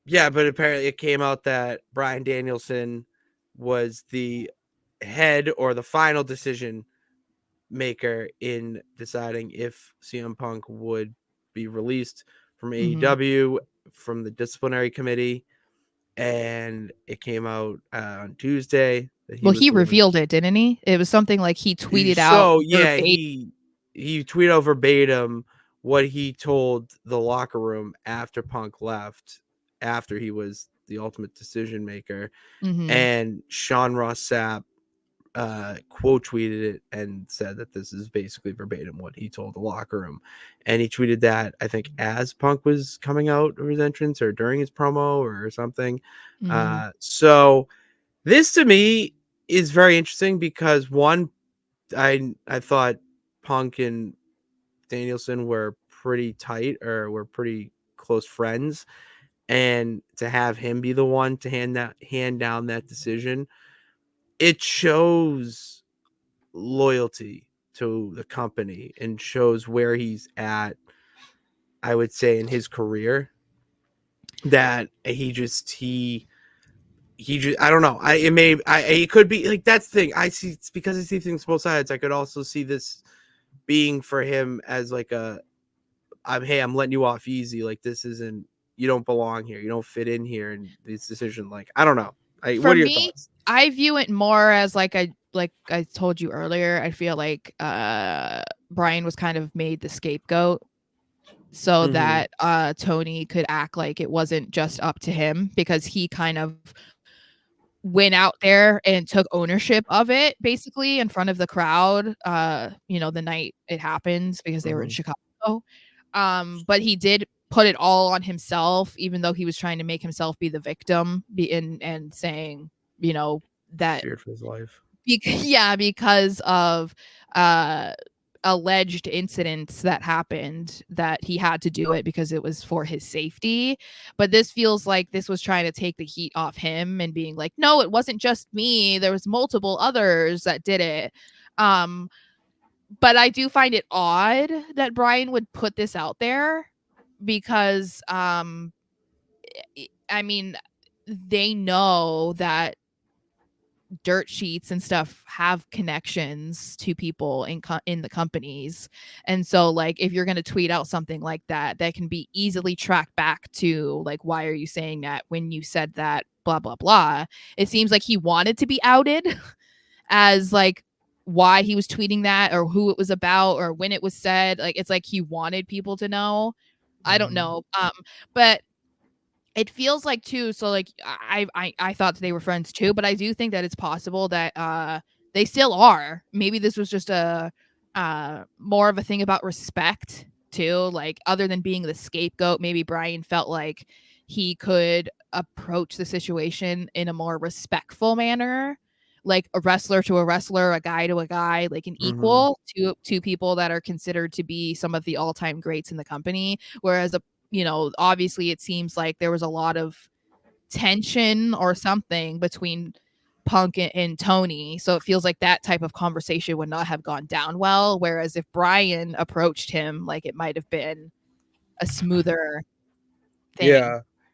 Yeah, but apparently it came out that Bryan Danielson was the head or the final decision maker in deciding if CM Punk would be released from Mhm. AEW from the disciplinary committee. And it came out on Tuesday that he Well, was he the one. revealed it, didn't he? It was something like he tweeted out So yeah, verbatim. he tweeted out verbatim what he told the locker room after Punk left, after he was the ultimate decision maker, Mhm. and Sean Ross Sapp quote tweeted it and said that this is basically verbatim what he told the locker room. And he tweeted that I think as Punk was coming out of his entrance or during his promo or something. Mhm. So this to me is very interesting because one, I thought Punk and Danielson were pretty tight or were pretty close friends, and to have him be the one to hand down that decision, it shows loyalty to the company and shows where he's at, I would say, in his career, that he just, I don't know, it could be like, that's the thing, I see. It's because I see things both sides. I could also see this being for him as like I'm letting you off easy, like this isn't, you don't belong here, you don't fit in here, and this decision, like, I don't know. For What are your me, thoughts? I view it more as like I told you earlier, I feel like Brian was kind of made the scapegoat so Mm-hmm. that Tony could act like it wasn't just up to him because he kind of went out there and took ownership of it basically in front of the crowd the night it happened because they were in Mm-hmm. Chicago. But he did put it all on himself, even though he was trying to make himself be the victim, be in and saying, that Feared for his life. yeah, because of uh alleged incidents that happened, that he had to do it because it was for his safety. But this feels like this was trying to take the heat off him and being like, no, it wasn't just me, there was multiple others that did it. um but I do find it odd that Brian would put this out there because I mean, they know that dirt sheets and stuff have connections to people in the companies. And so like if you're going to tweet out something like that can be easily tracked back to like, why are you saying that when you said that, blah blah blah. It seems like he wanted to be outed as like why he was tweeting that or who it was about or when it was said. Like it's like he wanted people to know. I don't Mm-hmm. know. But it feels like too, so like I thought that they were friends too, but I do think that it's possible that they still are. Maybe this was just a more of a thing about respect too, like other than being the scapegoat, maybe Brian felt like he could approach the situation in a more respectful manner, like a wrestler to a wrestler, a guy to a guy, like an Mm-hmm. equal to two people that are considered to be some of the all-time greats in the company. Whereas obviously it seems like there was a lot of tension or something between Punk and Tony. So it feels like that type of conversation would not have gone down well. Whereas if Brian approached him, like it might have been a smoother Yeah. thing.